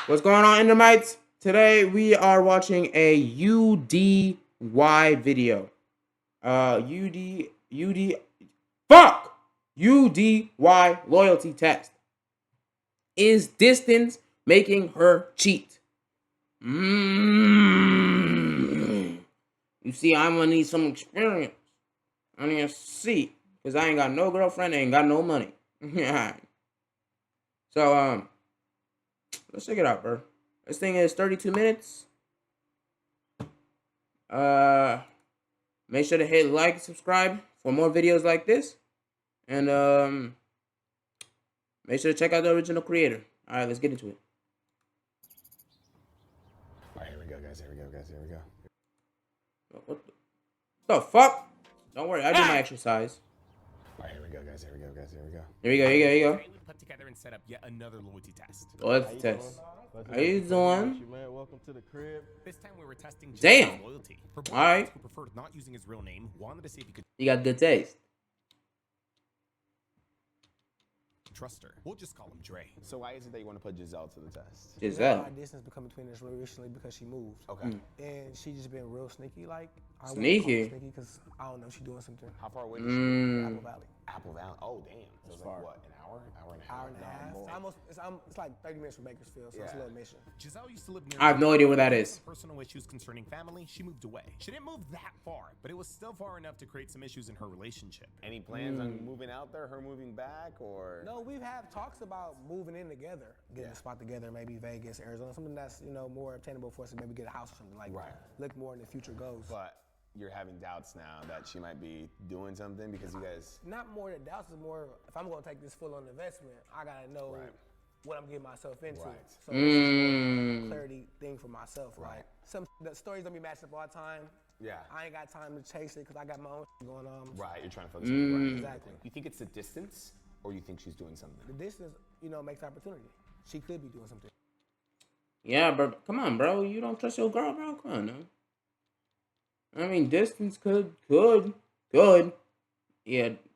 What's going on, EnderMites? Today we are watching a UDY video. UDY Loyalty Test. Is distance making her cheat? You see, I'm gonna need some experience. I need to see, because I ain't got no girlfriend, ain't got no money. So, let's check it out, bro. This thing is 32 minutes. Make sure to hit like and subscribe for more videos like this. And make sure to check out the original creator. Alright, let's get into it. Alright, here we go, guys. Here we go. What the fuck? Don't worry, I do my exercise. Alright, here we go, guys. Here we go. Here we go. Put together and set up yet another loyalty test. Loyalty test. How you doing? Welcome to the crib. This time we were testing Damn. loyalty. All right. Who preferred not using his real name, wanted to see if you could You got good taste. trust her. We'll just call him Dre. So why is it that you want to put Giselle to the test? Giselle. Our distance become between us recently because she moved. Okay. And she just been real sneaky. Like I wouldn't Sneaky? call her sneaky because I don't know she doing something. How far away is she? Apple Valley. Apple Valley. Oh, damn. So it's like what, an hour? Hour and a half? Hour and a half. It's like 30 minutes from Bakersfield, so it's a Yeah. little mission. Giselle used to live near. I have no idea where that is. Some personal issues concerning family. She moved away. She didn't move that far, but it was still far enough to create some issues in her relationship. Any plans on moving out there, her moving back, or? No, we've had talks about moving in together, getting a spot together, maybe Vegas, Arizona, something that's more obtainable for us to maybe get a house or something like Right. that. Look more in the future goals. But you're having doubts now that she might be doing something because you guys. Not more than doubts, it's more if I'm gonna take this full on investment, I gotta know Right. what I'm getting myself into. Right. So it's just more clarity thing for myself. Right. Like the stories don't be matching up all the time. Yeah. I ain't got time to chase it because I got my own going on. Right. You're trying to focus on right. Exactly. You think it's the distance, or you think she's doing something? The distance, makes opportunity. She could be doing something. Yeah, bro. Come on, bro. You don't trust your girl, bro? Come on, now. I mean, distance could, yeah,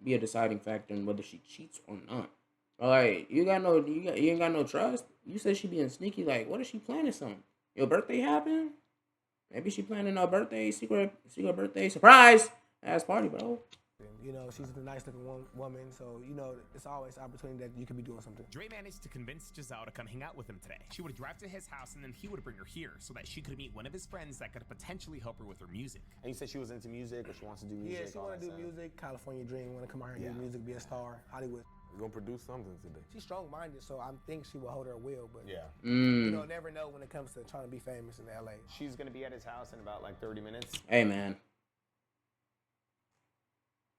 be a deciding factor in whether she cheats or not. But like, you ain't got no trust. You said she being sneaky. Like, what is she planning? Something? Your birthday happened? Maybe she planning a birthday secret birthday surprise ass party, bro. She's a nice looking woman, so it's always an opportunity that you could be doing something. Dre managed to convince Giselle to come hang out with him today. She would drive to his house and then he would bring her here so that she could meet one of his friends that could potentially help her with her music. And you said she was into music, or she wants to do music? Yeah, she want to do music. California dream, want to come out here and do music, be a star, Hollywood. We're gonna produce something today. She's strong-minded, so I think she will hold her will. But Yeah. never know when it comes to trying to be famous in LA. She's gonna be at his house in about like 30 minutes. Hey, man.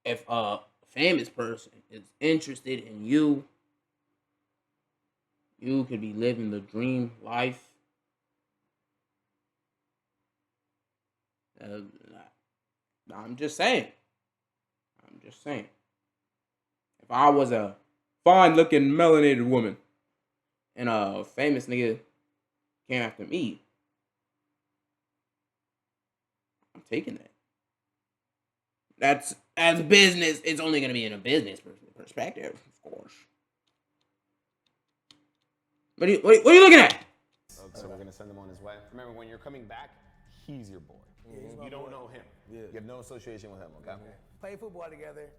If a famous person is interested in you, you could be living the dream life. I'm just saying. If I was a fine-looking melanated woman and a famous nigga came after me, I'm taking that. That's as business. It's only gonna be in a business perspective, of course. What are you looking at? So we're gonna send him on his way. Remember, when you're coming back, he's your boy. You don't know him. Yeah. You have no association with him, okay? Played football together.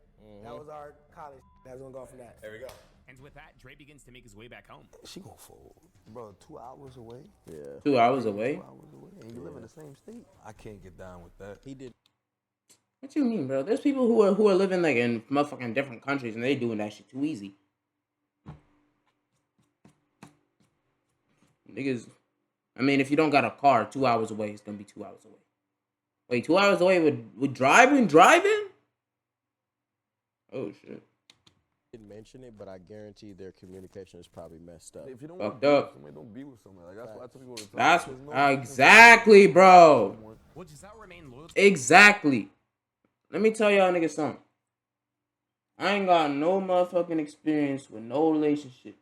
That was our college. That was gonna go from that. There we go. And with that, Dre begins to make his way back home. She gonna fold. Bro, 2 hours away? Yeah. 2 hours away. 2 hours away. And you live in the same state. I can't get down with that. He did. What you mean, bro? There's people who are living like in motherfucking different countries and they doing that shit too easy. Niggas, I mean, if you don't got a car, 2 hours away, it's gonna be 2 hours away. Wait, 2 hours away with driving? Oh shit. Didn't mention it, but I guarantee their communication is probably messed up. If you don't Fucked want to be with up. somebody, don't be with somebody. Like, that's what I tell people all the time. That's There's no- exactly, bro. Will Giselle remain loyal to Exactly. Let me tell y'all niggas something. I ain't got no motherfucking experience with no relationships.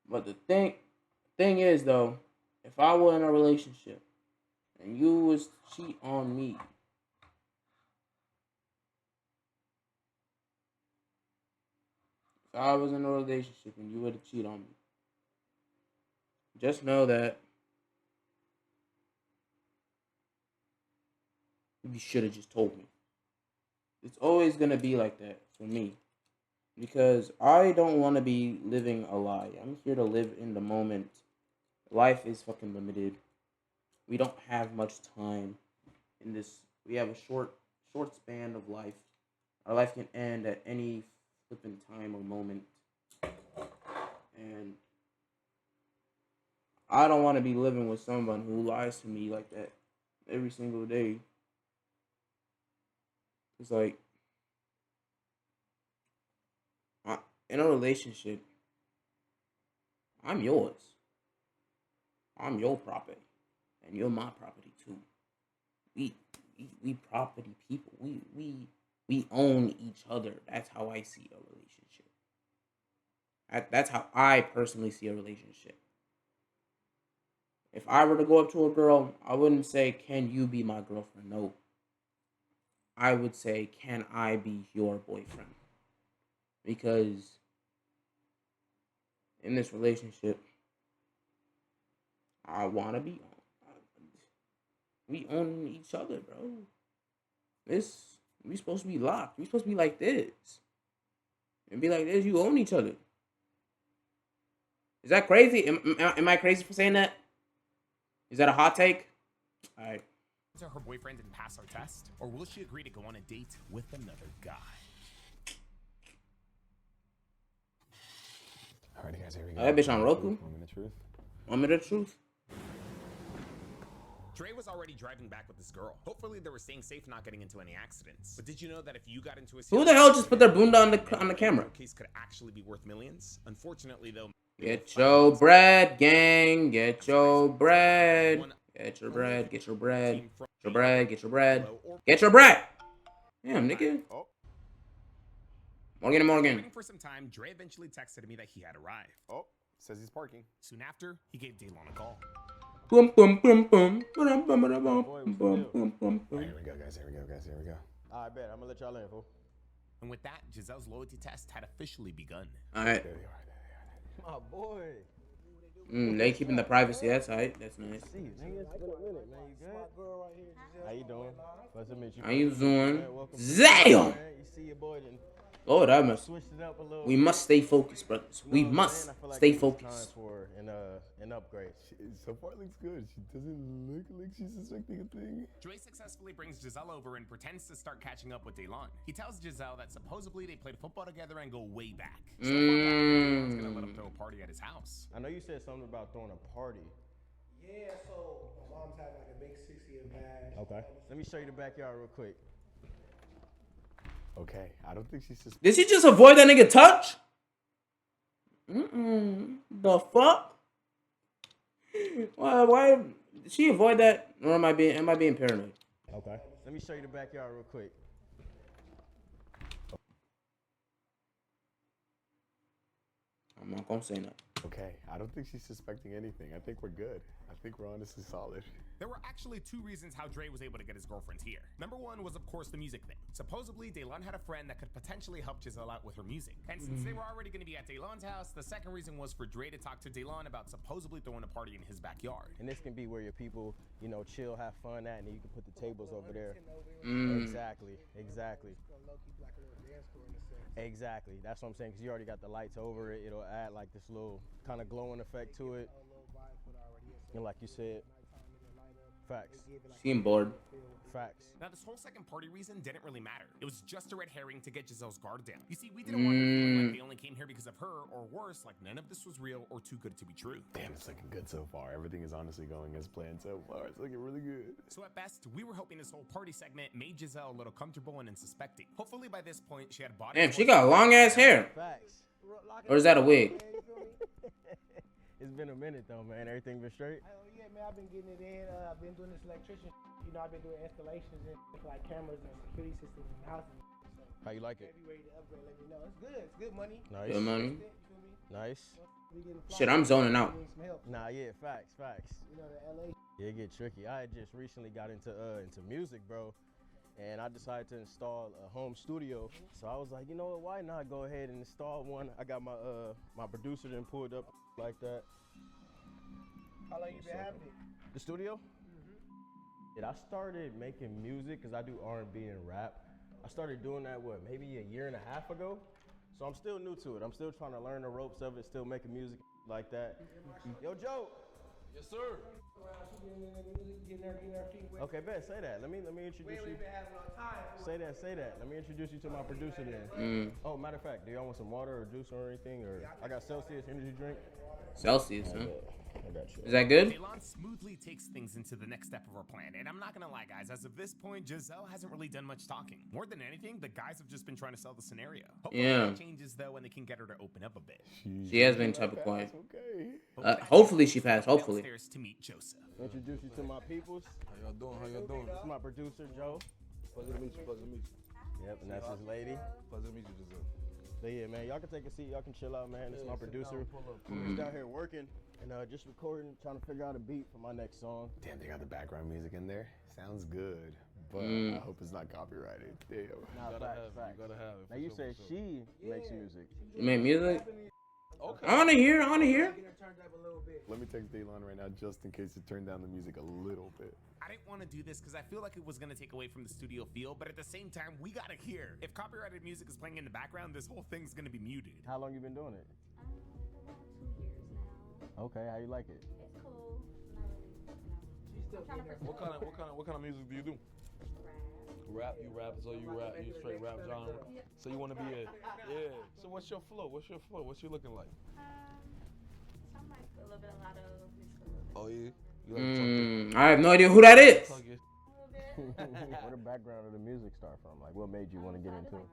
But the thing is though, if I were in a relationship and you was to cheat on me, if I was in a relationship and you were to cheat on me, just know that you should have just told me. It's always gonna be like that for me. Because I don't want to be living a lie. I'm here to live in the moment. Life is fucking limited. We don't have much time in this. We have a short span of life. Our life can end at any flipping time or moment. And I don't want to be living with someone who lies to me like that every single day. It's like, in a relationship, I'm yours. I'm your property, and you're my property too. We property people. We own each other. That's how I see a relationship. That's how I personally see a relationship. If I were to go up to a girl, I wouldn't say, "Can you be my girlfriend?" No. I would say, "Can I be your boyfriend?" Because in this relationship, I want to be. We own each other, bro. We supposed to be locked. We supposed to be like this. And be like this, you own each other. Is that crazy? Am I crazy for saying that? Is that a hot take? Alright. Her boyfriend didn't pass our test? Or will she agree to go on a date with another guy? Alrighty, guys, here we go. That bitch on Roku. Moment of truth. Moment of truth. Dre was already driving back with this girl. Hopefully they were staying safe, not getting into any accidents. But did you know that if you got into a Who the hell just put their boonda on the camera? Case could actually be worth millions? Unfortunately, though. Get your bread, gang. Get your bread. Get your bread. Get your bread. Get your bread. Get your bread. Get your bread. Damn, nigga. Morgan. Waiting for some time, Dre eventually texted me that he had arrived. Oh, says he's parking. Soon after, he gave Daylon a call. Boom, boom, boom, boom. Boom, Here we go, guys. Here we go. I bet. I'm gonna let y'all in, fool. And with that, Giselle's loyalty test had officially begun. Alright. My boy. They keeping the privacy. That's alright. That's nice. See, nigga, it's been a minute, man. You good? How you doing? Pleasure to meet you. How you doing? Welcome. Damn! You see your boy then. Lord, I must. Switched it up a little. We must stay focused, brothers. We must stay focused. Time for an upgrade. So far, it looks good. She doesn't look like she's suspecting a thing. Dre successfully brings Giselle over and pretends to start catching up with Daylon. He tells Giselle that supposedly they played football together and go way back. So Daylon's gonna let him throw a party at his house. I know you said something about throwing a party. Yeah, so my mom's having like a big 60-year bash. Okay. Let me show you the backyard real quick. Okay, I don't think she's suspecting. Did she just avoid that nigga touch? The fuck? Why did she avoid that? Or am I being paranoid? Okay. Let me show you the backyard real quick. I'm not gonna say nothing. Okay, I don't think she's suspecting anything. I think we're good. I think we're honestly solid. There were actually two reasons how Dre was able to get his girlfriends here. Number one was, of course, the music thing. Supposedly, Daylon had a friend that could potentially help Giselle out with her music. And since they were already going to be at Daylon's house, the second reason was for Dre to talk to Daylon about supposedly throwing a party in his backyard. And this can be where your people, you know, chill, have fun at, and you can put the tables over there. Exactly. Exactly. That's what I'm saying, because you already got the lights over it. It'll add like this little kind of glowing effect to it. And like you said, facts. Seem bored. Facts. Now, this whole second party reason didn't really matter. It was just a red herring to get Giselle's guard down. You see, we didn't want her feeling like they only came here because of her, or worse, like none of this was real or too good to be true. Damn, it's looking good so far. Everything is honestly going as planned so far. It's looking really good. So at best, we were hoping this whole party segment made Giselle a little comfortable and unsuspecting. Hopefully by this point, she had bought. Damn, she got long ass hair. Facts. Or is that a wig? It's been a minute though, man. Everything been straight? Oh yeah, man, I've been getting it in. I've been doing this electrician. You know, I've been doing installations and like cameras and security systems in houses. So How you like it? if you ready to upgrade, let me know. It's good. It's good money. Nice. Good money. You feel me? Nice. We getting Shit, I'm zoning out. need some help. Nah, yeah, facts. You know, the LA. Yeah, it get tricky. I had just recently got into music, bro. And I decided to install a home studio. So I was like, you know what, why not go ahead and install one? I got my my producer then pulled up like that. How long you been having it? The studio? I started making music because I do R&B and rap. I started doing that, maybe a year and a half ago? So I'm still new to it. I'm still trying to learn the ropes of it, still making music like that. Yo, Joe. Yes, sir. Getting her feet wet. Okay, bet. Say that. Let me introduce We ain't you. been having no time. Say that. Let me introduce you to my producer then. Oh, matter of fact, do y'all want some water or juice or anything? Or I got Celsius energy drink. Celsius, huh? I got you. Is that good? Daylon smoothly takes things into the next step of our plan, and I'm not gonna lie, guys, as of this point, Giselle hasn't really done much talking. More than anything, the guys have just been trying to sell the scenario. Hopefully that changes, though, and they can get her to open up a bit. She has been type of quiet. Okay. Hopefully she passed. Hopefully. Downstairs to meet Joseph. Introduce you to my peoples. How y'all doing? How y'all doing? This is my producer, Joe. Pleasure to meet you. Pleasure to meet you. Yep, and that's his lady. Pleasure to meet you, Giselle. So yeah, man, y'all can take a seat. Y'all can chill out, man. This is my producer. He's down here working and just recording, trying to figure out a beat for my next song. Damn, they got the background music in there. Sounds good, but I hope it's not copyrighted. Damn. Nah, You facts. gotta have it. Now you said she makes music. You make music? Okay. I wanna hear. Get her turned up a little bit. Let me text Daylon right now just in case you turn down the music a little bit. I didn't want to do this because I feel like it was going to take away from the studio feel, but at the same time, we got to hear. If copyrighted music is playing in the background, this whole thing's going to be muted. How long you been doing it? About 2 years now. Okay, how you like it? It's cool. Not really, She's still I'm trying getting to her pursue What kind of music do you do? rap. You rap, so you rap, you straight rap genre. So you want to be So what's your flow? What's you looking like? Some like a little bit, a lot of mixed a little bit. Oh yeah. You like to I have no idea who that is. talk your A little bit. Where the background of the music start from? Like, what made you want to get into it?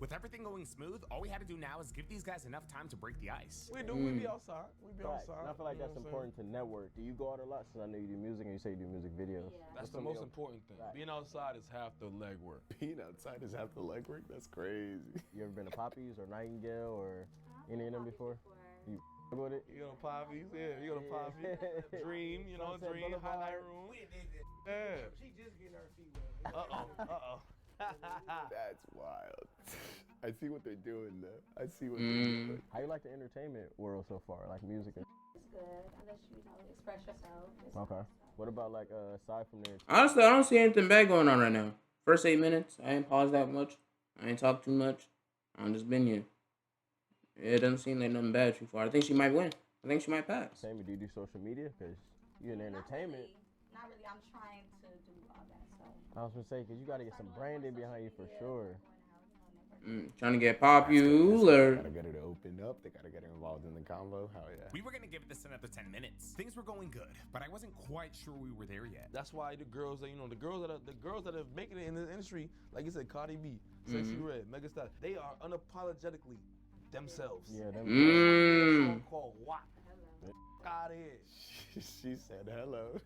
With everything going smooth, all we had to do now is give these guys enough time to break the ice. We do. We be outside. We be Right. outside. And I feel like you know that's what I'm important to network. Do you go out a lot? Since I know you do music and you say you do music videos. Yeah. That's What's the some of most your- important thing. Right. Being outside is half the legwork. Being outside is half the legwork? That's crazy. You ever been to Poppy's or Nightingale or any of them before? You with it? You go to Poppy's, you go to Poppy's. Dream, Sunset Dream, Boulevard. highlight room. Yeah. She just getting her feet wet. Uh-oh. That's wild. I see what they're doing though. I see what they're doing. How you like the entertainment world so far? Like music? And- It's good. I let you express yourself. It's okay. What about like aside from there? Honestly, I don't see anything bad going on right now. First 8 minutes, I ain't paused that much. I ain't talked too much. I'm just been here. It doesn't seem like nothing bad too far. I think she might win. I think she might pass. Sammy, do you do social media? Because you're in entertainment. Not really. I'm trying to do all that. So. I was gonna say, because you got to get some branding behind you for sure. Trying to get popular. Gotta get her to open up. They gotta get her involved in the convo. Hell yeah. We were going to give this another 10 minutes. Things were going good, but I wasn't quite sure we were there yet. That's why the girls that the girls that are making it in the industry, like you said, Cardi B, Sexy Red, Megan Thee Stallion, they are unapologetically themselves. Yeah, them. Song called WAP. Out of here. She said hello.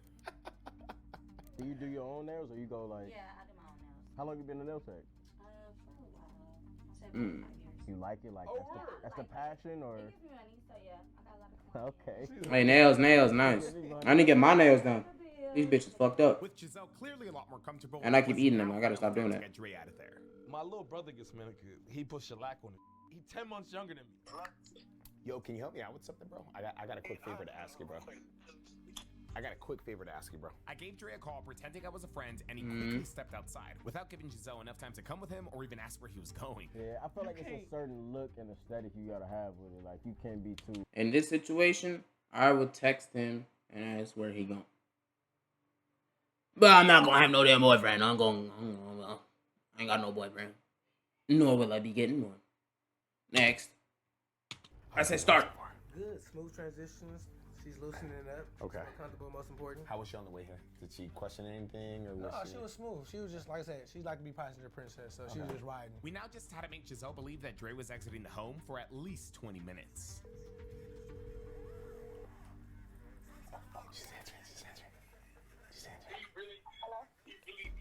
Do you do your own nails or you go like? Yeah, I do my own nails. How long you been a nail tech? For a while. I said 5 years. You like it? Like that's the passion or? It gives me money, so yeah, I got a lot of Okay. Hey, nails, nice. I need to get my nails done. These bitches fucked up. With Giselle clearly a lot more comfortable. And I keep eating them. I gotta stop doing that. Get Dre out of there. My little brother gets manicured. He put shellac on it. He's 10 months younger than me. Yo, can you help me out with something, bro? I got a quick favor to ask you, bro. I gave Dre a call pretending I was a friend, and he quickly stepped outside without giving Giselle enough time to come with him or even ask where he was going. Yeah, I feel like it's a certain look and aesthetic you gotta have with it. Like you can't be too. In this situation, I would text him and ask where he going. But I'm not gonna have no damn boyfriend. I ain't got no boyfriend. Nor will I be getting one. Next. I said start. Good, smooth transitions. She's loosening up. Okay. She's comfortable, most important. How was she on the way here? Did she question anything or was No, she was smooth. She was just, like I said, she'd like to be passenger princess, so she was just riding. We now just had to make Giselle believe that Dre was exiting the home for at least 20 minutes. She's answering.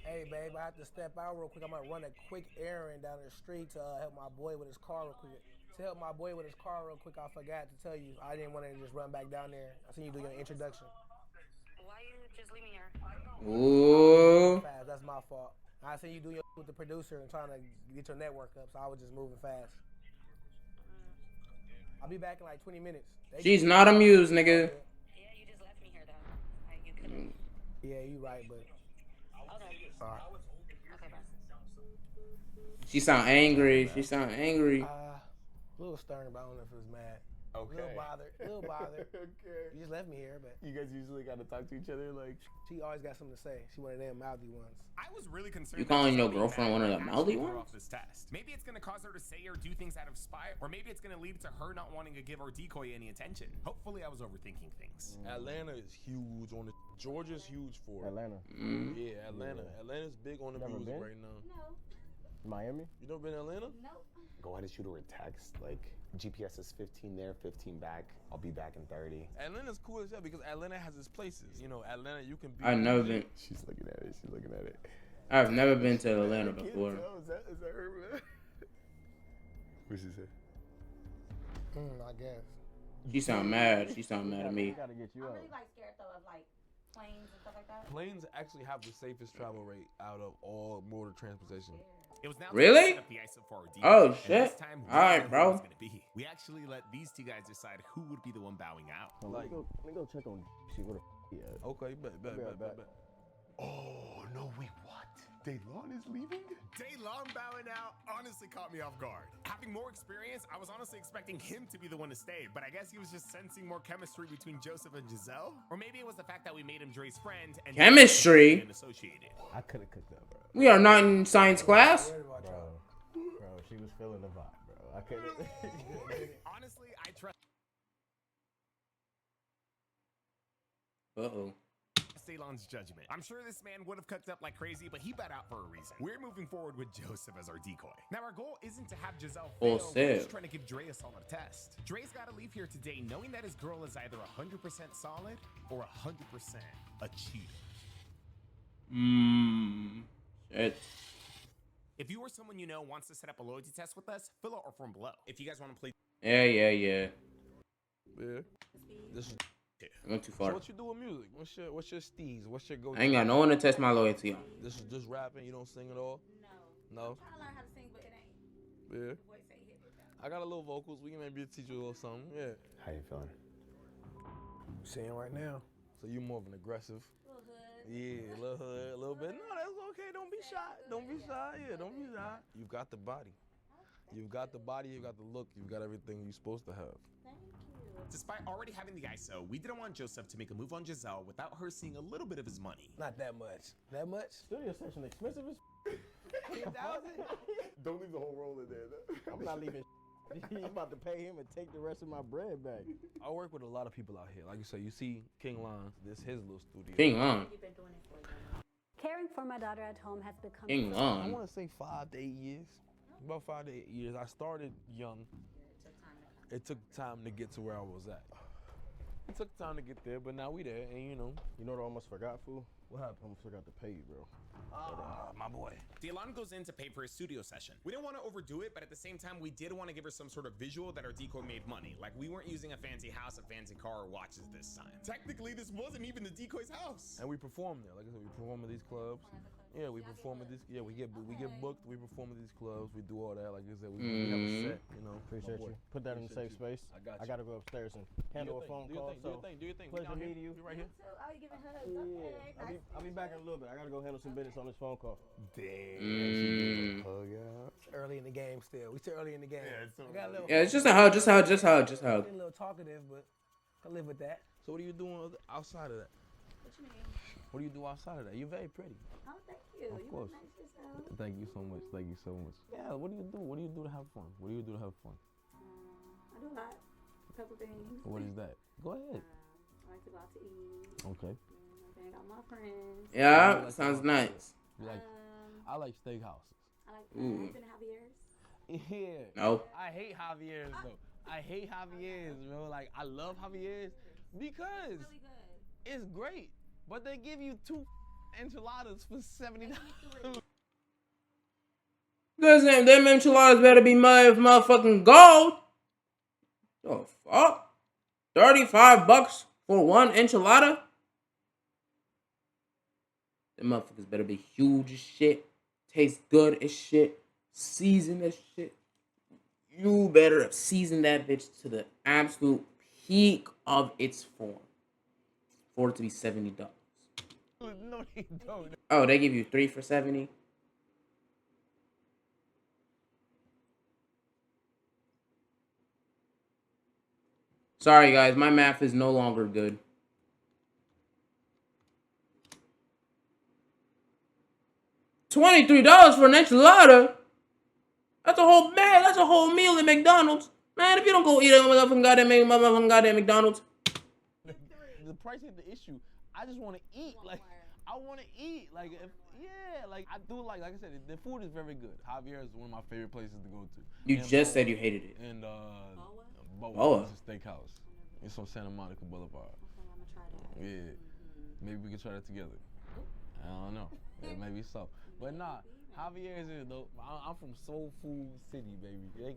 Hey, babe, I have to step out real quick. I'm gonna run a quick errand down the street to help my boy with his car real quick. To help my boy with his car real quick, I forgot to tell you. I didn't want to just run back down there. I seen you do your introduction. Why you just leave me here? Ooh. Fast, that's my fault. I seen you do your with the producer and trying to get your network up, so I was just moving fast. I'll be back in like 20 minutes. She's not amused, nigga. Yeah, you just left me here. Yeah, you right, but Okay. all right. Okay, bro. She sound angry. She sound angry. A little stern, but I don't know if it was mad. Okay. Little bothered. Little bothered. Okay. You just left me here, but You guys usually got to talk to each other like. she always got something to say. She one of them mouthy ones. I was really concerned. You calling that your Giselle girlfriend being one of mad the actually mouthy threw her ones? off this test. Maybe it's gonna cause her to say or do things out of spite, or maybe it's gonna lead to her not wanting to give our decoy any attention. Hopefully, I was overthinking things. Atlanta is huge on it. Georgia's huge for it. Atlanta. Yeah, Atlanta. Yeah. Atlanta's big on the Never music been? right now. No. Miami? You never been to Atlanta? Nope. Go ahead and shoot her a text. Like, GPS is 15 there, 15 back. I'll be back in 30. Atlanta's cool as hell because Atlanta has its places. You know, Atlanta, you can be. I've never been. She's looking at it. She's looking at it. I've never been to Atlanta before. Is that her, man? What she say? I guess. She sound mad. She sound mad at We me. gotta get you I'm out. really like scared though of like planes and stuff like that. Planes actually have the safest travel rate out of all mode of transportation. It was now Really? time to set up the ISO for our decoy, Oh, and shit. this time, we All right, didn't know who bro. it was gonna be. We actually let these two guys decide who would be the one bowing out. Let me go check on see where the he at. Okay, bet. I'll be right back. Oh, no, wait, what? Daylon is leaving? Daylon bowing out honestly caught me off guard. Having more experience, I was honestly expecting him to be the one to stay, but I guess he was just sensing more chemistry between Joseph and Giselle. Or maybe it was the fact that we made him Dre's friend and Chemistry? associated. I could have cooked that, bro. We are not in science class. Worried about y'all. Bro, she was feeling the vibe, bro. I couldn't. Honestly, I trust Uh-oh. Daylon's judgment. I'm sure this man would have cooked up like crazy, but he bet out for a reason. We're moving forward with Joseph as our decoy. Now, our goal isn't to have Giselle Full fail, we're just sip. trying to give Dre a solid test. Dre's got to leave here today knowing that his girl is either 100% solid or 100% a cheater. Shit. If you or someone you know wants to set up a loyalty test with us, fill out our form below. If you guys want to play Yeah. Yeah. This is. I went too So far. what you do with music? What's your steez? What's your go? I ain't got no one to test my loyalty on. This is just rapping. You don't sing at all. No. No. I'm trying to learn how to sing, but it ain't. Yeah. The voice ain't hit it though. I got a little vocals. We can maybe teach you a little something. Yeah. How you feeling? Seeing right now. So you more of an aggressive. Little hood. Yeah, a little hood, a little bit. No, that's okay. Don't be shy. Don't be shy. Yeah, don't be shy. You got the body. You've got the body. You got the look. You've got everything you're supposed to have. Thank you. Despite already having the ISO, we didn't want Joseph to make a move on Giselle without her seeing a little bit of his money. Not that much. That much? Studio session expensive as 10,000? Don't leave the whole roll in there. I'm not leaving. I'm about to pay him and take the rest of my bread back. I work with a lot of people out here. Like you say, you see King Lon. This his little studio. King Long. You've been doing it for a while. Caring for my daughter at home has become King I Long. want to say 5 to 8 years. About 5 to 8 years. I started young. It took time to get to where I was at. It took time to get there, but now we there, and you know. You know what I almost forgot, fool? What happened? I almost forgot to pay you, bro. My boy. Daylon goes in to pay for his studio session. We didn't want to overdo it, but at the same time, we did want to give her some sort of visual that our decoy made money. Like, we weren't using a fancy house, a fancy car, or watches this time. Technically, this wasn't even the decoy's house. And we perform there. Like I said, we perform at these clubs. Yeah, we perform at these. Yeah, we get booked. We perform at these clubs. We do all that. Like I said, we have a set. You know. Appreciate My boy. you. Put that in a safe Appreciate space. I got you. I gotta go upstairs and handle a phone call. Do your thing. pleasure We down here. meeting you. We right here. So, oh, you giving hugs? Yeah, Okay. Nice I'll be back in a little bit. I gotta go handle some business on this phone call. Damn. Hug out. It's early in the game still. We still early in the game. Yeah, it's so I got a little, Yeah, it's just a hug, just hug, just hug, just hug. a little talkative, but I live with that. So what are you doing outside of that? What you mean? What do you do outside of that? You're very pretty. Oh, thank you. Of You course. look nice yourself. Thank you so much. Thank you so much. Yeah. What do you do? What do you do to have fun? What do you do to have fun? I do a lot. A couple things. What is that? Go ahead. I like to go out to eat. Okay. I hang out with my friends. Yeah, sounds nice. You like? I like steakhouses. I like Ooh. been to Javier's. Yeah. No. I hate Javier's though. I hate Javier's, bro. Like I love Javier's because Really good. it's great, but they give you 2 enchiladas for $70. Listen, them enchiladas better be made of motherfucking gold. The fuck? $35 for one enchilada? Them motherfuckers better be huge as shit. Taste good as shit. Seasoned as shit. You better have seasoned that bitch to the absolute peak of its form for it to be $70. No, they don't. Oh, they give you 3 for 70. Sorry, guys. My math is no longer good. $23 for an enchilada? That's a whole man. That's a whole meal at McDonald's. Man, if you don't go eat at motherfucking goddamn McDonald's. The price ain't the issue. I just want to eat. Like, I want to eat. Like, like I do like I said, the food is very good. Javier is one of my favorite places to go to. You just said you hated it. And Boa. It's a steakhouse. It's on Santa Monica Boulevard. Okay, I'm gonna try that. Yeah. Maybe we can try that together. I don't know. Yeah, maybe so. But nah, Javier's is though. I'm from Soul Food City, baby. They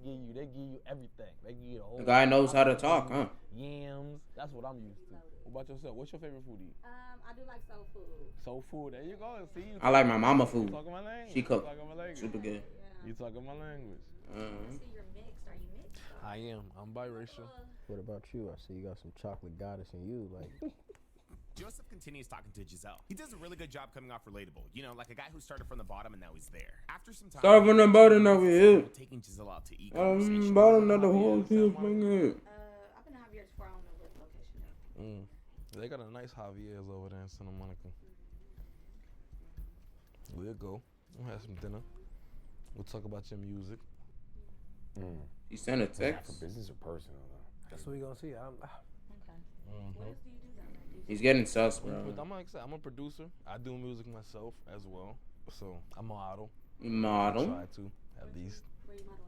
give you everything. They give you the whole. The guy knows how to talk, huh? Yams. That's what I'm used to. What about yourself? What's your favorite food to eat? I do like soul food. Soul food. There you go. See, I like my mama food. You talking my language. She cook. Super good. Yeah. You talking my language. I see you're mixed. Are you mixed? I am. I'm biracial. What about you? I see you got some chocolate goddess in you. Like, Joseph continues talking to Giselle. He does a really good job coming off relatable. You know, like a guy who started from the bottom and now he's there. After some time, Started from the bottom, now we here. taking Giselle out to eat. Bottom of the whole field, I've been to Javier's for I don't know what location. They got a nice Javier's over there in Santa Monica. We'll go. We'll have some dinner. We'll talk about your music. He sent a For text. business or personal though? That's what we gonna see. Okay. What else do you do then? Like, do you He's getting sus, bro. I'm a producer. I do music myself as well. So I'm a model. Model. I try to, at least. where you model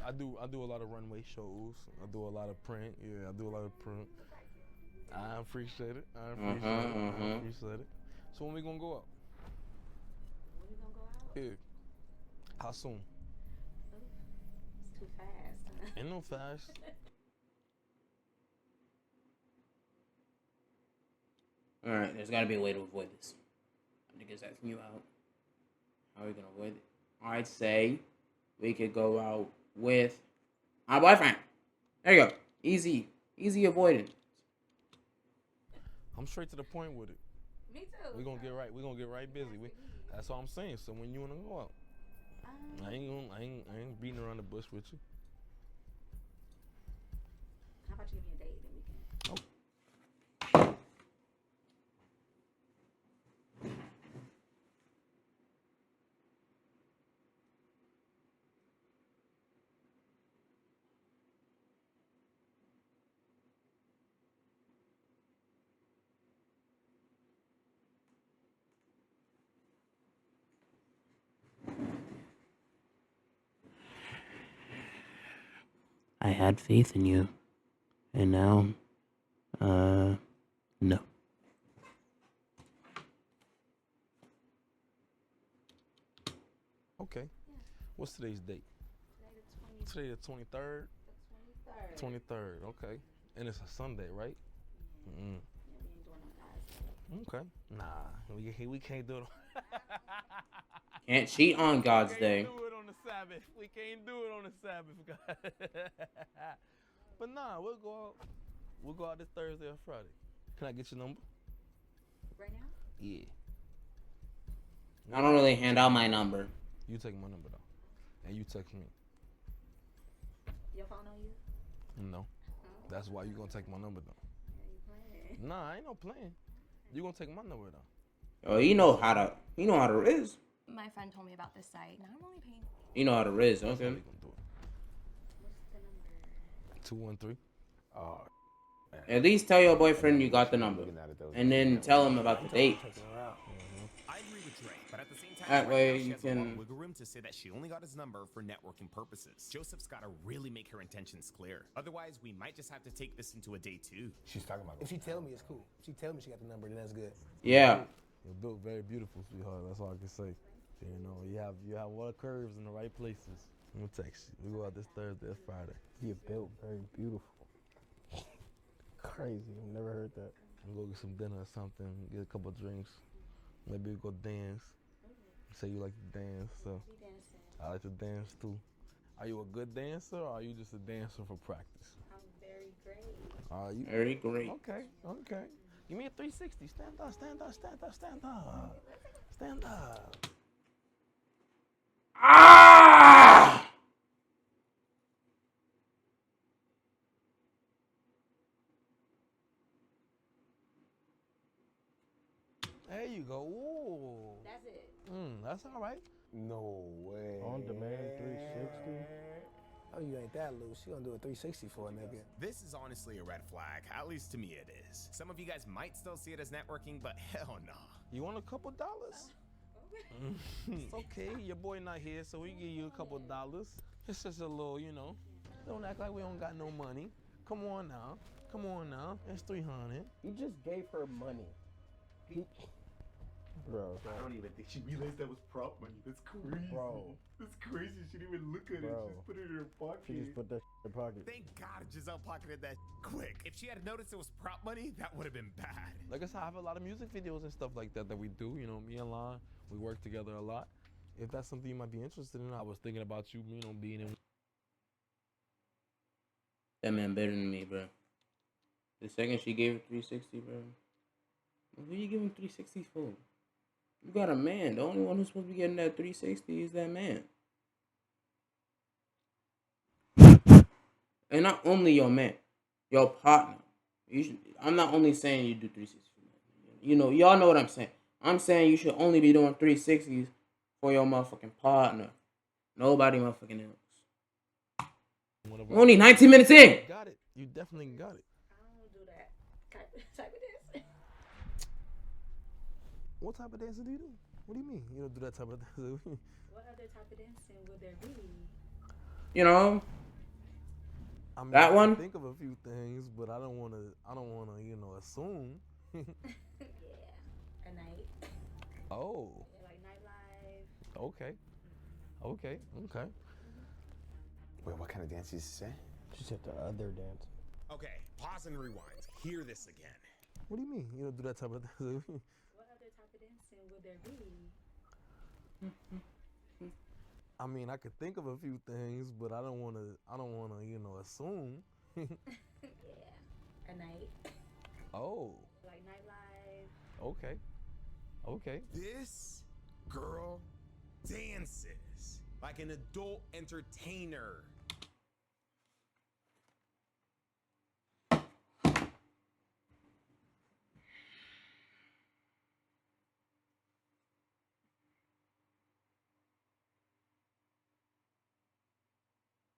at? I do a lot of runway shows. I do a lot of print. Yeah, I do a lot of print. I appreciate it. I appreciate it. So when we gonna go out? When we gonna go out? Yeah. How soon? It's too fast. Huh? Ain't no fast. Alright, there's gotta be a way to avoid this. Niggas asking you out. How are we gonna avoid it? I'd say we could go out with my boyfriend. There you go. Easy avoidance. I'm straight to the point with it. Me too. We're gonna get right busy. That's what I'm saying. So when you wanna go out? I ain't beating around the bush with you. How about you give me a date and we can? I had faith in you. And now, no. Okay. Yeah. What's today's date? Today the 23rd? The 23rd. 23rd, okay. And it's a Sunday, right? Yeah, we ain't doing no guys. Okay. Nah, we can't do it. Can't cheat on God's day. We can't do it on the Sabbath. We can't do it on the Sabbath. But nah, we'll go out this Thursday or Friday. Can I get your number? Right now? Yeah. I don't really hand out my number. You take my number though. And you text me. Your phone on you? No. That's why you gonna take my number though. Yeah, you playing. Nah, I ain't no playing. You gonna take my number though. Oh, you know how to riz. My friend told me about this site. Now I'm only paying. You know how to riz, That's how okay. we gonna do it. What's the number? 213. Oh, At least tell your boyfriend you got the number. And then tell him about the date. I agree with Dre, but at the same time, That right way now she you has a lot of can- wiggle room to say that she only got his number for networking purposes. Joseph's got to really make her intentions clear. Otherwise, we might just have to take this into a day two. she's talking about. If she tell me it's cool. If she tell me she got the number, then that's good. Yeah. You're built very beautiful, sweetheart. That's all I can say. You know, you have a lot of curves in the right places. I'm gonna text you. We go out this Thursday or Friday. you're built very beautiful. Crazy. I've never heard that. We'll go get some dinner or something. Get a couple drinks. Maybe we go dance. You say you like to dance, so We dancing. I like to dance too. Are you a good dancer or are you just a dancer for practice? I'm very great. Are you? Very great. Okay. Give me a 360. Stand up, stand up, stand up, stand up. Stand up. Ah! There you go. Ooh. That's it. That's all right. No way. On demand 360. Oh, you ain't that loose. You gonna do a 360 for a nigga. This is honestly a red flag. At least to me it is. Some of you guys might still see it as networking, but hell no. You want a couple dollars? It's okay. Your boy not here, so we give you a couple dollars. It's just a little, you know. Don't act like we don't got no money. Come on now. Come on now. It's 300. He just gave her money. Bro. I don't even think she realized that was prop money. That's crazy. Bro. That's crazy. She didn't even look at it. Bro. She just put it in her pocket. She just put that in her pocket. Thank God Giselle pocketed that quick. If she had noticed it was prop money, that would have been bad. Like I said, I have a lot of music videos and stuff like that we do. You know, me and Lon, we work together a lot. If that's something you might be interested in, I was thinking about you, you know, being in. That man better than me, bro. The second she gave it 360, bro. What are you giving 360 for? You got a man. The only one who's supposed to be getting that 360 is that man. And not only your man, your partner. You should, I'm not only saying you do 360. You know, y'all know what I'm saying. I'm saying you should only be doing 360s for your motherfucking partner. Nobody motherfucking else. We're only 19 minutes in. You got it. You definitely got it. I don't do that type of dance. What type of dancing do you do? What do you mean? You don't do that type of dancing? What other type of dancing would there be? You know, I mean, that I one. can think of a few things, but I don't wanna, you know, assume. Yeah, a night. Oh. Yeah, like nightlife. Okay. Okay. Wait, what kind of dance did you say? She said the other dance. Okay, pause and rewind. Hear this again. What do you mean? You don't do that type of dancing? What other type of dancing would there be? I mean, I could think of a few things, but I don't wanna, you know, assume. Yeah, a night. Oh. Like nightlife. Okay. This girl dances like an adult entertainer.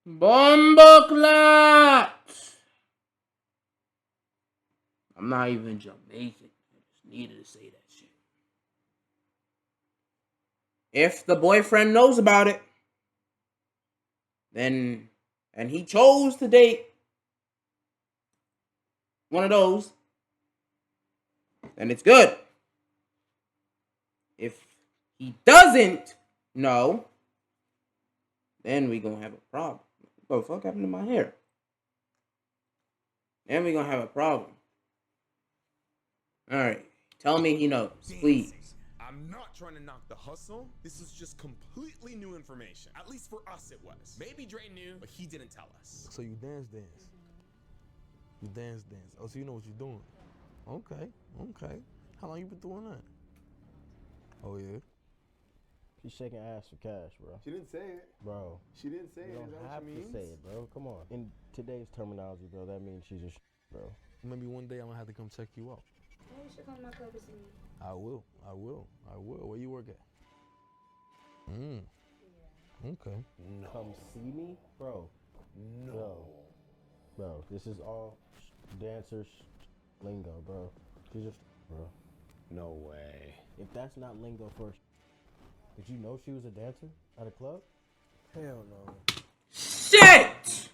Bumbleclot! I'm not even Jamaican. I just needed to say that shit. If the boyfriend knows about it, then, and he chose to date one of those, then it's good. If he doesn't know, then we gonna have a problem. What the fuck happened to my hair? Then we gonna have a problem. Alright. Tell me he knows, please. I'm not trying to knock the hustle. This is just completely new information. At least for us it was. Maybe Dre knew, but he didn't tell us. So you dance. You dance. Oh, so you know what you're doing. Okay. How long you been doing that? Oh, yeah? She's shaking ass for cash, bro. She didn't say it. Bro. She didn't say it. You don't have to say it, bro. Come on. In today's terminology, bro, that means she's a bro. Maybe one day I'm gonna have to come check you out. Yeah, you should come to my club to see me. I will. Where you work at? Yeah. Okay. No. Come see me? Bro. No. Bro, this is all dancers lingo, bro. She's just, bro. No way. If that's not lingo for did you know she was a dancer at a club? Hell no. Shit!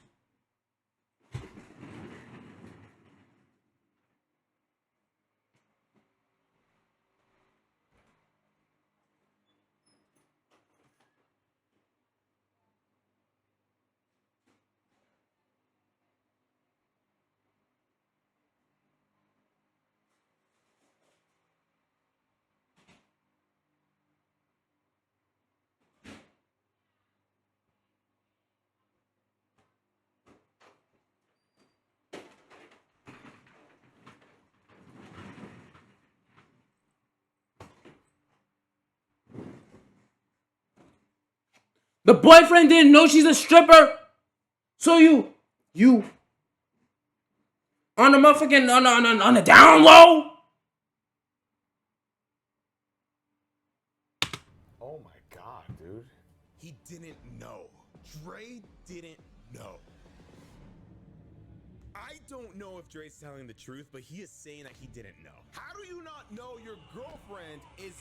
The boyfriend didn't know she's a stripper. So you on the motherfucking on the down low. Oh my god, dude. He didn't know. Dre didn't know. I don't know if Dre's telling the truth, but he is saying that he didn't know. How do you not know your girlfriend is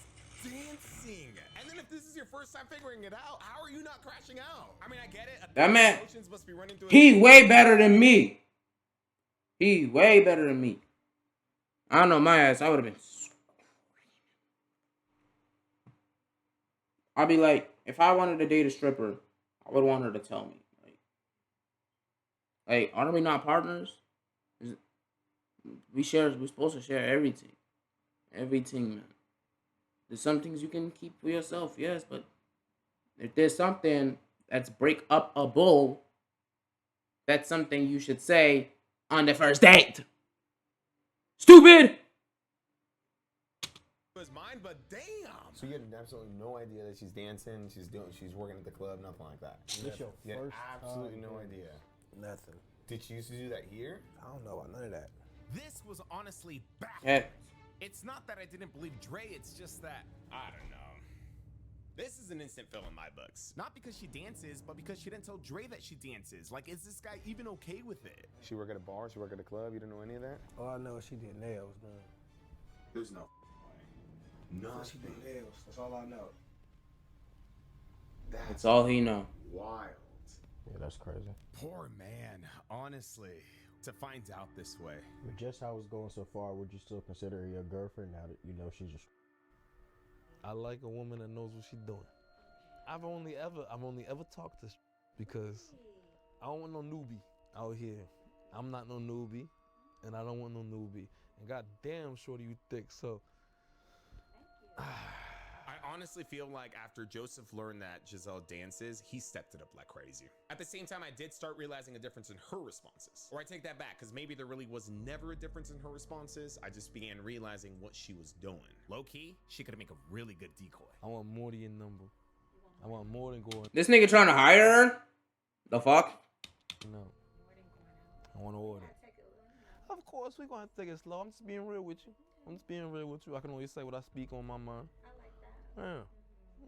dancing? And then if this is your first time figuring it out, how are you not crashing out? I mean, I get it. That man, Emotions must be running through he way better than me. He way better than me. I don't know my ass. I would have been. I'd be like, if I wanted to date a stripper, I would want her to tell me. Like, aren't we not partners? We're supposed to share everything. Everything, man. There's some things you can keep for yourself, yes, but if there's something that's break up a bull, that's something you should say on the first date. Stupid! his mind, but damn. So you had absolutely no idea that she's dancing, she's working at the club, nothing like that. You had absolutely no idea. Nothing. Did she used to do that here? I don't know about none of that. This was honestly back. Yeah. It's not that I didn't believe Dre, it's just that, I don't know. This is an instant fill in my books. Not because she dances, but because she didn't tell Dre that she dances. Like, is this guy even okay with it? She work at a bar, she work at a club, you don't know any of that? All I know is she did nails, man. There's no way. No. She did nails. That's all I know. That's all he know. Wild. Yeah, that's crazy. Poor man, honestly. To find out this way. With just how it's going so far, would you still consider her your girlfriend now that you know she's just... I like a woman that knows what she's doing. I've only ever talked to because I don't want no newbie out here. I'm not no newbie, and I don't want no newbie. And goddamn, shorty, you thick. So I honestly feel like after Joseph learned that Giselle dances, he stepped it up like crazy. At the same time, I did start realizing a difference in her responses. Or I take that back, because maybe there really was never a difference in her responses. I just began realizing what she was doing. Low-key, she could make a really good decoy. I want more than your number. I want more than going. This nigga trying to hire her? The fuck? No. I want to order. Of course, we're going to take it slow. I'm just being real with you. I can always say what I speak on my mind. I like that.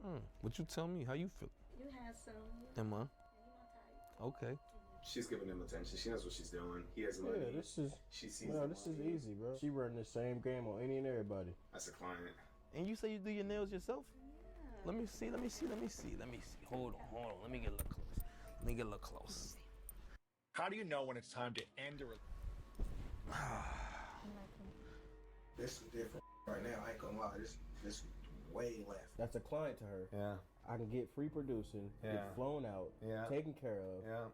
Yeah. What you tell me? How you feel? You handsome. Am I? Okay. She's giving him attention. She knows what she's doing. He has money. Yeah, this is... She sees this is easy, bro. She running the same game on any and everybody. That's a client. And you say you do your nails yourself? Yeah. Let me see. Hold on. Let me get a little close. How do you know when it's time to end a relationship? This is different right now. I ain't gonna lie. This way left. That's a client to her. Yeah. I can get free producing, get flown out, taken care of.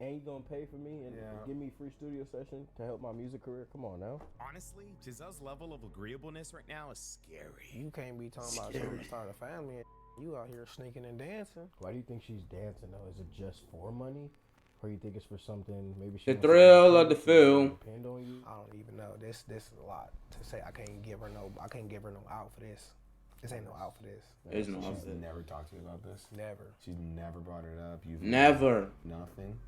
And you gonna pay for me and give me free studio session to help my music career? Come on now. Honestly, Giselle's level of agreeableness right now is scary. You can't be talking about trying to start a family and you out here sneaking and dancing. Why do you think she's dancing though? Is it just for money? Or you think it's for something, maybe she the thrill of the film. Depend on you? I don't even know. This is a lot to say. I can't give her no out for this. This ain't no out for this. There's no out She's never talked to you about this. Never. She's never brought it up. You've never. Nothing.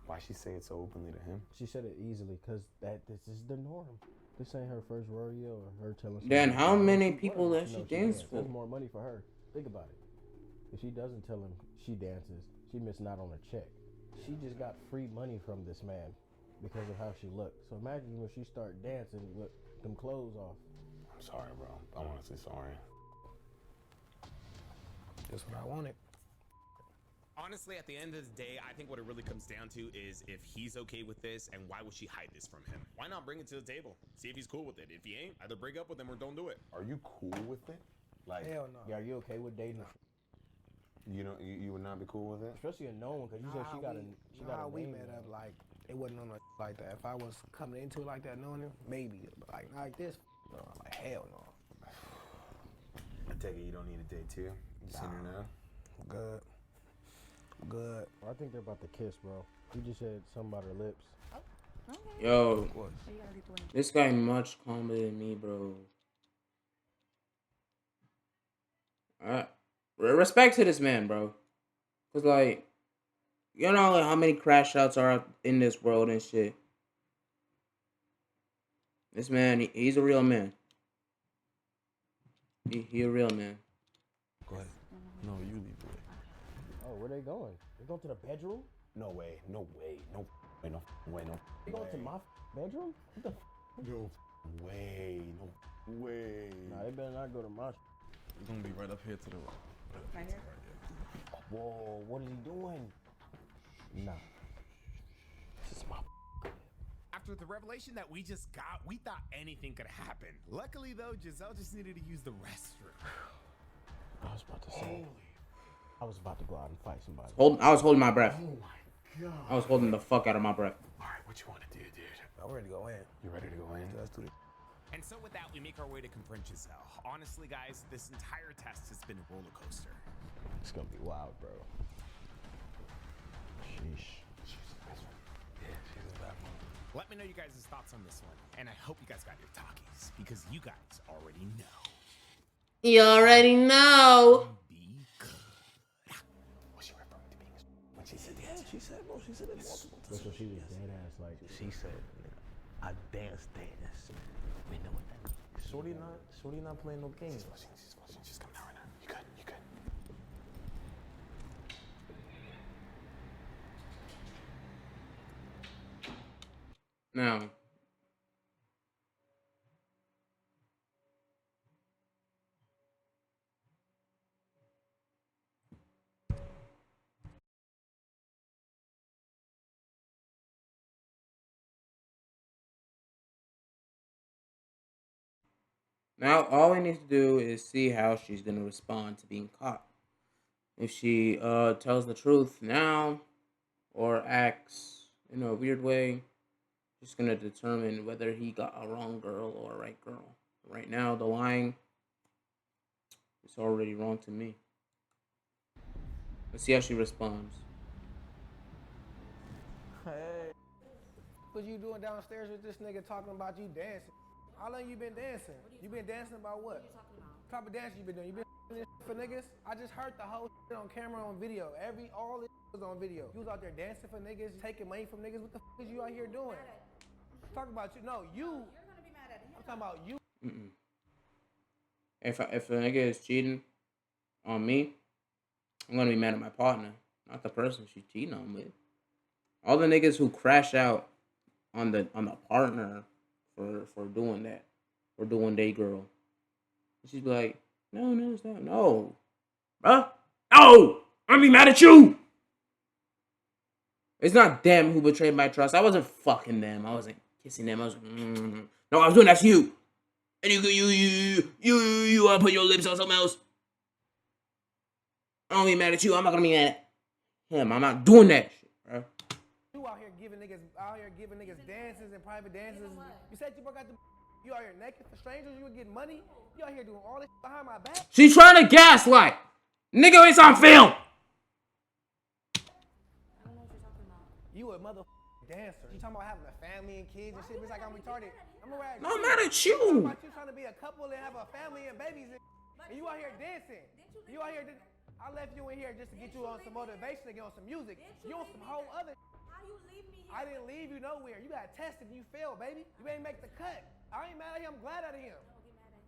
Why she say it so openly to him? She said it easily because this is the norm. This ain't her first rodeo or her telling. Then how many people does she dance for? There's more money for her. Think about it. If she doesn't tell him she dances, she missing out on a check. She just got free money from this man because of how she looked. So imagine when she start dancing with them clothes off. I'm sorry, bro. I'm honestly sorry. That's what I wanted. Honestly, at the end of the day, I think what it really comes down to is if he's okay with this, and why would she hide this from him? Why not bring it to the table? See if he's cool with it. If he ain't, either break up with him or don't do it. Are you cool with it? Like, hell no. Yeah, are you okay with dating? You would not be cool with it? Especially a known one, because you said she got a we name met now. up like it wasn't on a like that. If I was coming into it like that, knowing him, maybe. But like this, no, like hell no. I take it you don't need a date too. You seen her now? Good. Good. I think they're about to kiss, bro. You just said something about her lips. Okay. Yo, this guy much calmer than me, bro. Respect to this man, bro. Cause like, you know like, how many crash outs are out in this world and shit. This man, he's a real man. He a real man. Go ahead. No, you lead the way. Oh, where they going? They going to the bedroom? No way, no way, no way, no way, no They going to my bedroom? What the no way, no way. Nah, they better not go to my We're gonna be right up here to the right. Right here? Whoa, what is he doing? Nah. This is my After the revelation that we just got, we thought anything could happen. Luckily, though, Giselle just needed to use the restroom. I was about to say. I was about to go out and fight somebody. I was holding my breath. Oh my god. I was holding the fuck out of my breath. Alright, what you wanna do, dude? I'm ready to go in. You ready to go in? Let's do it. And so with that, we make our way to confront Giselle. Honestly, guys, this entire test has been a roller coaster. It's gonna be wild, bro. Sheesh. She's the best one. Yeah, she's the bad one. Let me know you guys' thoughts on this one. And I hope you guys got your talkies, because you guys already know. You already know. Be good. Was she referring to being when she said Yeah, she said, bro, she said it multiple times. So she was dead ass like. She said, I dance. We know what that means. Shorty not playing no games. She's coming out right now. You good, you good. Now, all we need to do is see how she's gonna respond to being caught. If she tells the truth now, or acts in a weird way, just gonna determine whether he got a wrong girl or a right girl. Right now, the lying is already wrong to me. Let's see how she responds. Hey. What you doing downstairs with this nigga talking about you dancing? How long you been dancing? You been dancing about what? What type of dance you been doing? You been this for niggas? I just heard the whole shit on camera on video. All this was on video. You was out there dancing for niggas, taking money from niggas. What the is you out here doing? Talk about you. No, you. You're gonna be mad at him. I'm talking about you. If a nigga is cheating on me, I'm gonna be mad at my partner, not the person she's cheating on with. All the niggas who crash out on the partner for doing that, for doing they girl. She's like, no, it's not. No, bruh, no, I'm gonna be mad at you. It's not them who betrayed my trust. I wasn't fucking them. I wasn't kissing them. I was no, I was doing that to you. And you put your lips on something else. I'm gonna be mad at you. I'm not gonna be mad at him. I'm not doing that shit, bro. You out here giving niggas dances and private dances. You said you broke out you out here naked for strangers. You were getting money. You out here doing all this behind my back. She's trying to gaslight. Nigga, it's on film. You a motherfucking dancer. You talking about having a family and kids and shit. Bitch, like I'm retarded. I'm gonna No, I'm mad at you. Talking about you trying to be a couple and have a family and babies and you out here dancing. You out here. I left you in here just to get you on some motivation to get on some music. You on some whole other. How you leave me here? I didn't leave you nowhere. You got tested and you failed, baby. You ain't make the cut. I ain't mad at him. I'm glad at him.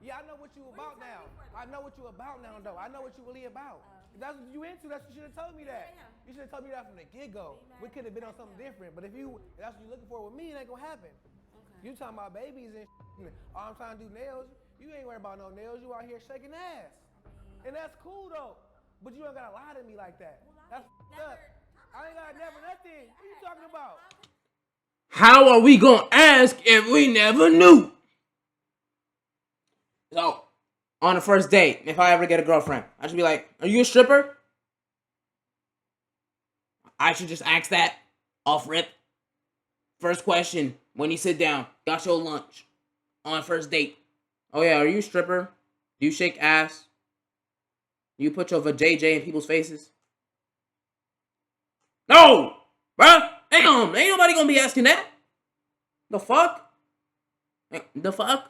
Yeah, I know what you about now. I know what you about now, though. I know what you really about. If that's what you into, that's what you should have told me that. You should have told me that from the get-go. We could have been on something different. But if that's what you're looking for with me, it ain't gonna happen. You talking about babies and shit. All I'm trying to do nails. You ain't worried about no nails. You out here shaking ass. And that's cool, though. But you don't gotta lie to me like that. That's up. I ain't gotta never nothing. What are you talking about? How are we gonna ask if we never knew? So, on the first date, if I ever get a girlfriend, I should be like, are you a stripper? I should just ask that off rip. First question, when you sit down, got your lunch on first date. Oh yeah, are you a stripper? Do you shake ass? Do you put your vajayjay in people's faces? No! Bruh! Damn! Ain't nobody gonna be asking that. The fuck? The fuck?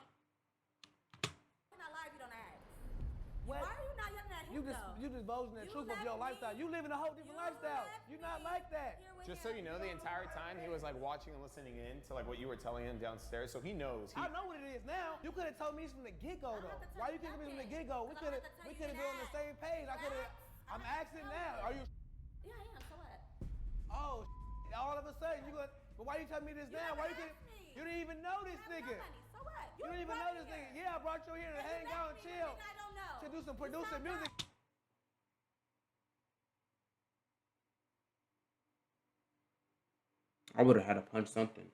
Why are you not yelling at him? you divulging the truth of your lifestyle. You living a whole different lifestyle. You're not like that. Just so you know, the entire time he was like watching and listening in to like what you were telling him downstairs, so he knows. I know what it is now. You could have told me from the get-go though. Why you giving me from the get-go? We could have been on the same page. I'm asking now. Are you? Yeah, I am. So what? Oh, all of a sudden you gonna? But why you telling me this now? Why you could? You didn't even know this nigga. So what? You didn't even know this nigga. Yeah, I brought you here to hang out and chill. I don't know. To do some producing music. I would have had to punch something.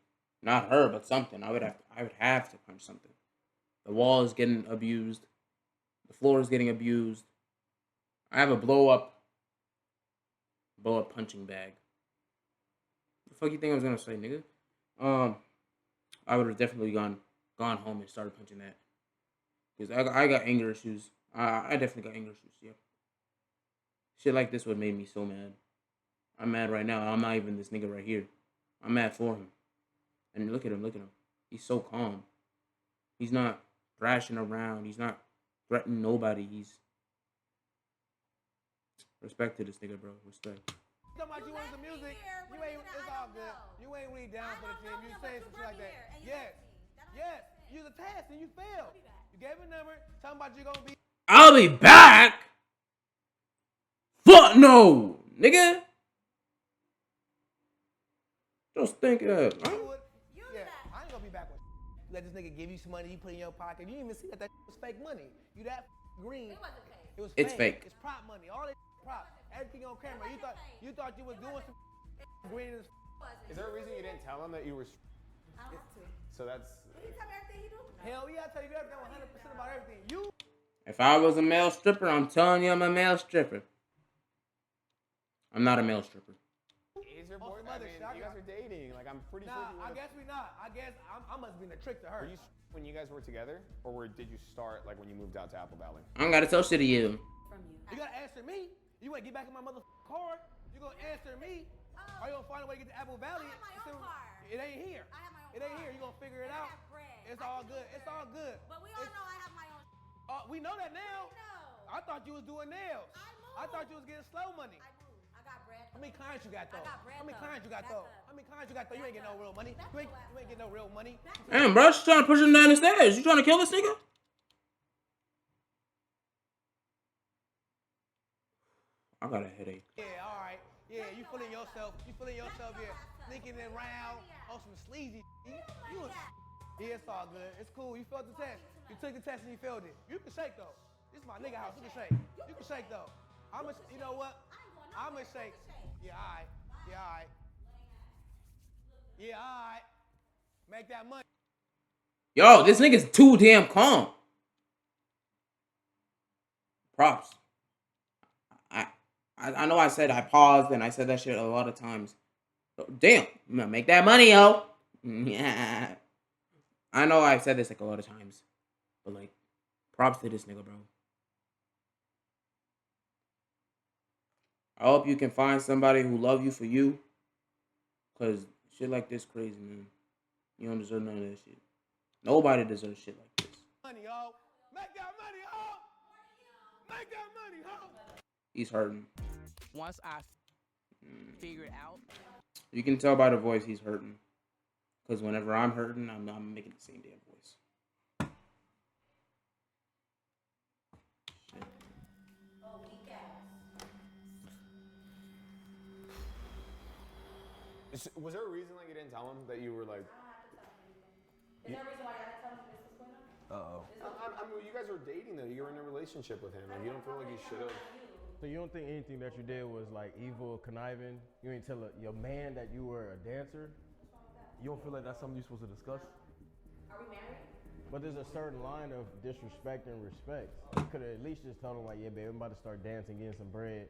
Not her, but something. I would have to punch something. The wall is getting abused. The floor is getting abused. I have a blow up punching bag. The fuck you think I was gonna say, nigga? I would have definitely gone home and started punching that. Because I got anger issues. I definitely got anger issues, yeah. Shit like this would make me so mad. I'm mad right now. I'm not even this nigga right here. I'm mad for him. And look at him. He's so calm. He's not thrashing around. He's not threatening nobody. He's... Respect to this nigga, bro. Respect. Talking about you want some music, you ain't, it's all good. You ain't really down for the team. You saying some shit like that. Yes. You was a test and you failed. You gave a number, talking about you gonna be... I'll be back? Fuck no, nigga. Just think of it, man. Yeah, I ain't gonna be back with let this nigga give you some money, you put it in your pocket. You didn't even see that was fake money. You that green. It wasn't fake. It was fake. It's fake. It's prop money. All that prop. Everything on camera. You thought you was doing some green as... Is there a reason you didn't tell him that you were? I don't have to. So that's. Did he tell me everything he do? Hell yeah, I tell you everything 100% about everything. You. If I was a male stripper, I'm telling you I'm a male stripper. I'm not a male stripper. Is your boyfriend? I mean, you guys are dating. Like, I'm pretty sure. Nah, I guess we not. I guess I must be in a trick to her. Were you when you guys were together, or did you start like when you moved out to Apple Valley? I don't gotta tell shit to you. From you. You gotta answer me. You wanna get back in my motherfucking car? You gonna answer me? Or you gonna find a way to get to Apple Valley? I have my own car. It ain't here. I have my own It ain't car. here. You gonna figure it out? I have bread. It's all good. It's all good. But we all know I have my own. We know that now. No. I thought you was doing nails. I thought you was getting slow money. I moved. I got bread. How many clients you got though? I got bread. How many clients you got though? How many clients you got though? You ain't getting no real money. You ain't getting no real money. Damn, bro, she's trying to push him down the stairs. You trying to kill this nigga? I got a headache. Yeah, all right. Yeah, you feeling yourself. Yeah, sneaking around on some sleazy. Yeah, it's all good. It's cool. You failed the test. You took the test and you failed it. You can shake though. This is my nigga house. You can shake. You can shake though. You know what? I'ma shake. Yeah, all right. Yeah, all right. Yeah, all right. Make that money. Yo, this nigga's too damn calm. Props. I know I said I paused and I said that shit a lot of times. Damn, I'm gonna make that money, yo. Yeah. I know I've said this like a lot of times. But like, props to this nigga, bro. I hope you can find somebody who love you for you. Cause shit like this crazy, man. You don't deserve none of that shit. Nobody deserves shit like this. Money, yo. Make that money, yo. Make that money, ho. He's hurting. Once I figure it out. You can tell by the voice he's hurting. Because whenever I'm hurting, I'm making the same damn voice. Shit. Was there a reason like you didn't tell him that you were like? Is there a reason why I didn't tell him this was going on? I mean, you guys were dating though. You were in a relationship with him. Like, you don't feel like you should have. So you don't think anything that you did was like evil, conniving? You ain't tell your man that you were a dancer? You don't feel like that's something you're supposed to discuss? Are we married? But there's a certain line of disrespect and respect. You could have at least just told him like, yeah, babe, I'm about to start dancing, getting some bread.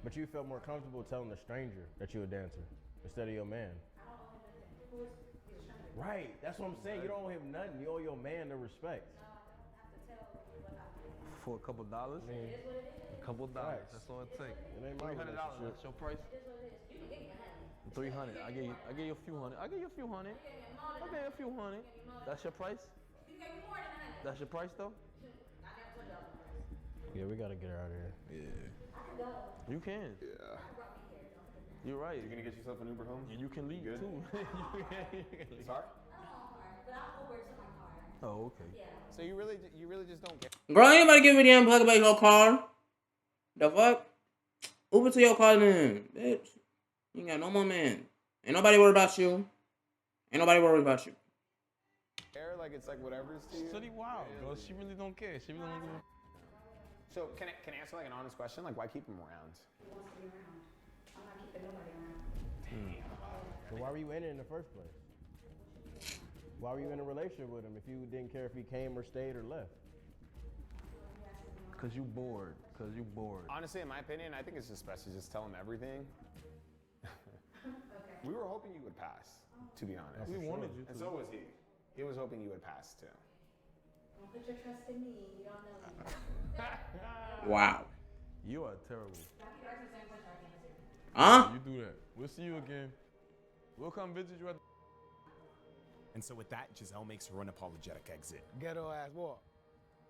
But you felt more comfortable telling a stranger that you're a dancer instead of your man. I don't owe him nothing. Who is a stranger? Right, that's what I'm saying. You don't owe him nothing. You owe your man the respect. No, I don't have to tell you what I do. For a couple dollars? I mean, It is what it is. A couple dollars. Facts. That's all it takes. It ain't my $300. relationship. That's your price? It is what it is. You can give me $100. 300. I gave you a few hundred. I gave you a few hundred. I gave you a few hundred. That's your price? You gave me more than $100. That's your price though? I never told y'all the price. Yeah, we gotta get her out of here. Yeah. You can. Yeah. You're right. You're gonna get yourself an Uber home? And you can leave Good? too. Sorry? Oh, okay. Yeah. So you really just don't get. Girl, ain't about to give a damn fuck about your car. The fuck? Uber to your car then, bitch. You ain't got no more man. Ain't nobody worried about you. Ain't nobody worried about you. Care, like it's like whatever's to you. Shitty wild, bro. She really don't care. She really don't give a. So can I answer like an honest question? Like why keep him around? He wants to be around. I'm not keeping nobody around. So why were you in it in the first place? Why were you in a relationship with him if you didn't care if he came or stayed or left? Cause you bored. Cause you bored. Honestly, in my opinion, I think it's just best to just tell him everything. Okay. We were hoping you would pass, to be honest. We wanted you to. And so was he. He was hoping you would pass too. Don't put your trust in me. You don't know me. Wow. You are terrible. Huh? You do that. We'll see you again. We'll come visit you at. And so with that, Giselle makes her unapologetic exit. Ghetto ass walk.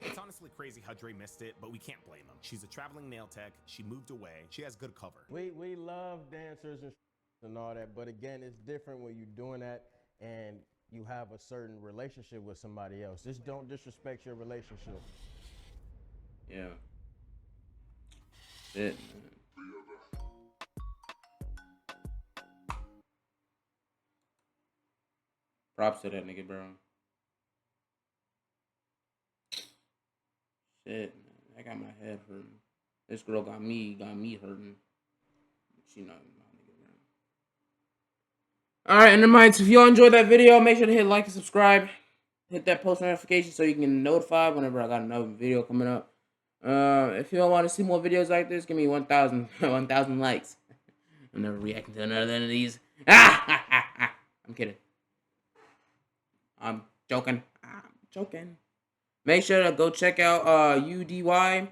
It's honestly crazy how Dre missed it, but we can't blame him. She's a traveling nail tech. She moved away. She has good cover. We love dancers and all that, but again, it's different when you're doing that and you have a certain relationship with somebody else. Just don't disrespect your relationship. Yeah. Shit, man. Props to that nigga, bro. Shit, man. That got my head hurting. This girl got me hurting. She not my nigga, bro. Alright, EnderMites, if y'all enjoyed that video, make sure to hit like and subscribe. Hit that post notification so you can get notified whenever I got another video coming up. If you all want to see more videos like this, give me 1,000 likes. I'm never reacting to another one of these. I'm kidding. I'm joking. Make sure to go check out UDY.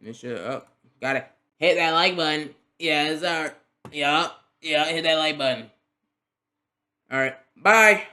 Make sure gotta hit that like button. Yeah, sir. Yeah, hit that like button. Alright, bye.